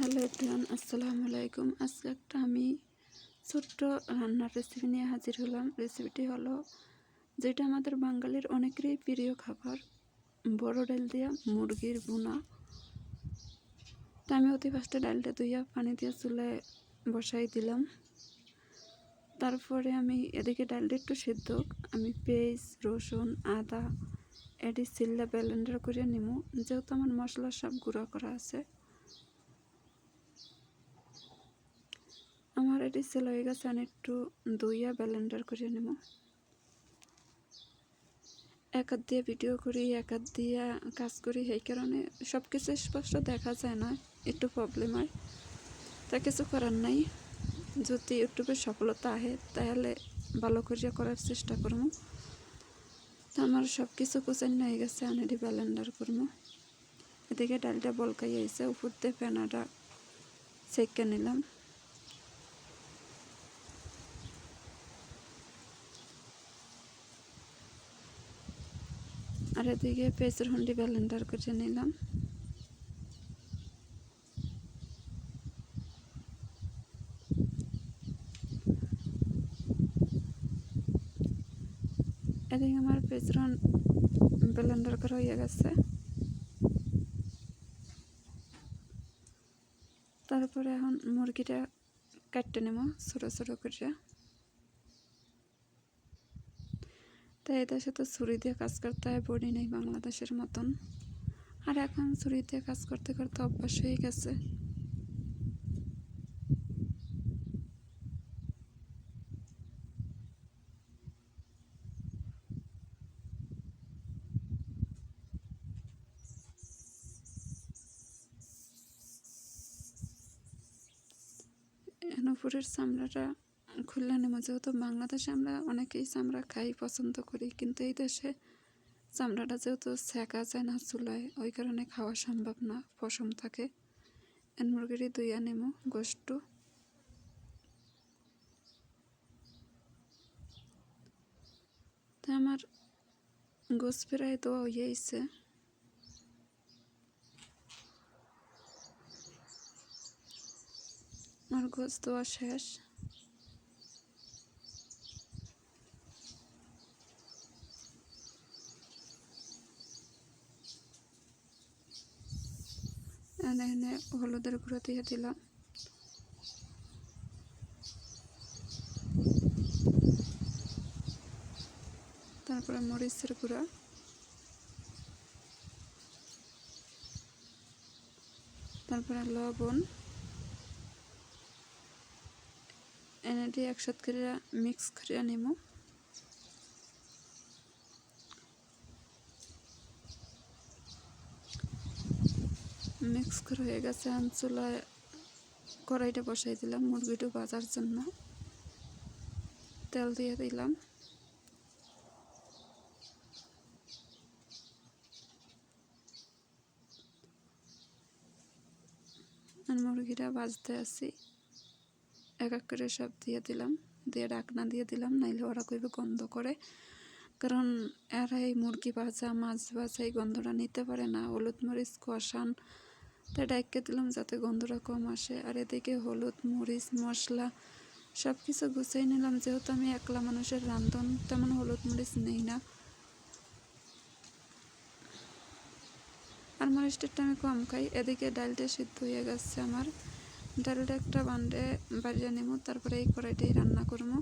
Hello everyone, আসসালামু আলাইকুম। আজকে একটা আমি ছোট্ট রান্নার রেসিপি নিয়ে হাজির হলাম। রেসিপিটি হলো যেটা আমাদের বাঙালির অনেকেরই প্রিয় খাবার, বড় ডাল দিয়া মুরগির ভুনা। তা আমি অতি ফার্স্টে ডালটা ধুইয়া পানি দিয়ে চুলায় বসাই দিলাম। তারপরে আমি এদিকে ডালটা একটু সিদ্ধ, আমি পেঁয়াজ, রসুন, আদা এটি সিল্লা ব্লেন্ডার করে নিব, যেহেতু আমার মশলা সব গুঁড়া করা আছে। আমার এটি সেল হয়ে গেছে, আমি একটু দইয়া ব্লেন্ডার করে নেব। এক হাত দিয়ে ভিডিও করি, এক হাত দিয়ে কাজ করি, সেই কারণে সব কিছু স্পষ্ট দেখা যায় না, একটু প্রবলেম হয়। তা কিছু করার নাই, যদি ইউটিউবে সফলতা আহে তাহলে ভালো করিয়া করার চেষ্টা করবো। তো আমার সব কিছু কুচাইন হয়ে গেছে, আমি এটি ব্লেন্ডার করবো। এদিকে ডালটা বলকাই আইছে, উপর দিয়ে ফেনাটা সেঁকে নিলাম। আর এদিকে পেঁয়াজের হুন্ডি ব্লেন্ডার করে নিলাম। এদিকে আমার পেঁয়াজের ব্লেন্ডার করা হয়ে গেছে। তারপরে এখন মুরগিটা কাটতে নেব ছোটো ছোটো করে। তাই এদের সাথে ছুরি দিয়ে কাজ করতে হয়, বডি নেই বাংলাদেশের মতন। আর এখন ছুরি দিয়ে কাজ করতে করতে অভ্যাস হয়ে গেছে। উপরের চামড়াটা খুললে নেব, যেহেতু বাংলাদেশে আমরা অনেকেই চামড়া খাই, পছন্দ করি, কিন্তু এই দেশে চামড়াটা যেহেতু সেঁকা যায় না চুলায়, ওই কারণে খাওয়া সম্ভব না, পশম থাকে। মুরগিটি ধুইয়া নেব গোস্ত। তা আমার গোস্ত প্রায় দেওয়া হয়ে গেছে। আমার গোস্ত দেওয়া শেষ। এনে হলুদের গুঁড়ো দিয়ে দিলাম। তারপরে মরিচের গুঁড়া, তারপরে লবণ। এনে একসাথে করে মিক্স করে নেব। মিক্স করে হয়ে গেছে, চুলায় কড়াইটা বসাই দিলাম মুরগিটা ভাজার জন্য। তেল দিয়ে দিলাম। আর মুরগিটা ভাজতে আসি, এক এক করে সব দিয়ে দিলাম, দিয়ে ঢাকনা দিয়ে দিলাম, নাইলে ওরা কইবে গন্ধ করে। কারণ এরা এই মুরগি ভাজা, মাছ ভাজা এই গন্ধটা নিতে পারে না। হলুদ মরিচ কষান, তাই ডাইকে দিলাম যাতে গন্ধটা কম আসে। আর এদিকে হলুদ মরিচ মশলা সব কিছু গুছিয়ে নিলাম, যেহেতু আমি একলা মানুষের রান্ধন, তেমন হলুদ মরিচ নেই না, আর মরিচটা আমি কম খাই। এদিকে ডালটা সিদ্ধ হয়ে গেছে আমার, ডালটা একটা বান্ডে বাড়িয়ে নেব, তারপরে এই কড়াইটাই রান্না করবো।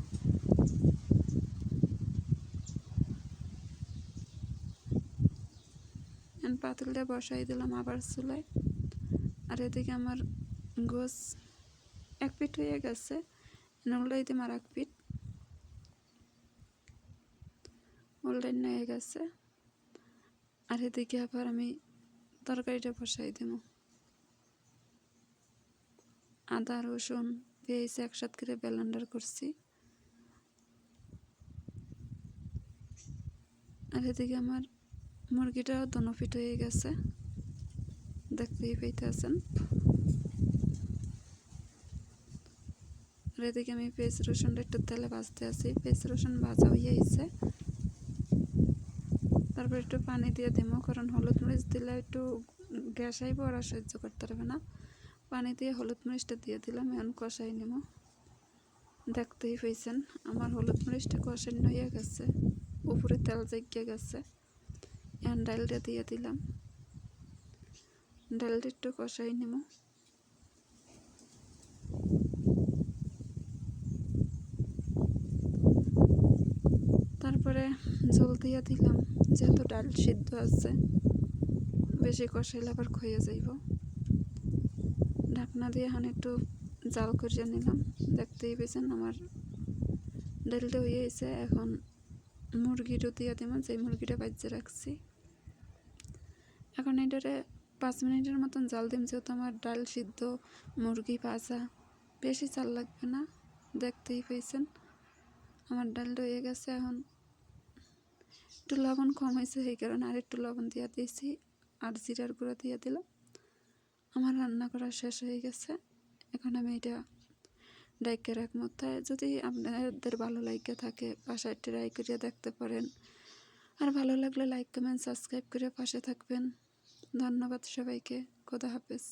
পাতিলটা বসাই দিলাম আবার চুলায়। আর এদিকে আমার গোস এক পিঠ হয়ে গেছে, উল্টাই দিম আর এক পিঠ, উল্টাই হয়ে গেছে। আর এদিকে আবার আমি তরকারিটা বসাই দেব। আদা রসুন পেঁয়াজ একসাথে করে ব্লেন্ডার করছি। আর এদিকে আমার মুরগিটাও দোনো পিঠ হয়ে গেছে, দেখতেই পাইতেছেন। আর এদিকে আমি পেঁয়াজ রসুনটা একটু তেলে ভাজতে আছি, পেঁয়াজ রসুন ভাজা হয়ে গেছে। তারপর একটু পানি দিয়ে দেবো, কারণ হলুদ মরিচ দিলে একটু গ্যাস আইব, ওরা সহ্য করতে পারবে না। পানি দিয়ে হলুদ মরিচটা দিয়ে দিলাম, এখন কষাই নেব। দেখতেই পেয়েছেন আমার হলুদ মরিচটা কষানো হয়ে গেছে, উপরে তেল জেগে গেছে। এখন ডালটা দিয়ে দিলাম, ডালটা একটু কষাই নেব। তারপরে ঝোল দিয়ে দিলাম, যেহেতু ডাল সিদ্ধ আছে বেশি কষাইলে আবার ক্ষয়ে যাইব। ঢাকনা দিয়ে এখন একটু জাল করিয়ে নিলাম। দেখতেই পেয়েছেন আমার ডালটা হয়ে গেছে। এখন মুরগিটা দিয়ে দিব, যে মুরগিটা বাজিয়ে রাখছি। এখন এটারে 5 মিনিটের মতন জাল দিম, যেহেতু আমার ডাল সিদ্ধ মুরগি ভাজা, বেশি চাল লাগবে না। দেখতেই পেয়েছেন আমার ডালটা হয়ে গেছে। এখন একটু লবণ কম হয়েছে, সেই কারণে আর একটু লবণ দিয়ে দিয়েছি, আর জিরার গুঁড়ো দিয়ে দিলাম। আমার রান্না করা শেষ হয়ে গেছে। এখন আমি এটা ডাইকে রাখবো। তাই যদি আপনাদের ভালো লাগে থাকে বাসায় ট্রাই করে দেখতে পারেন। আর ভালো লাগলে লাইক কমেন্ট সাবস্ক্রাইব করে পাশে থাকবেন। ধন্যবাদ সবাইকে। খোদা হাফেজ।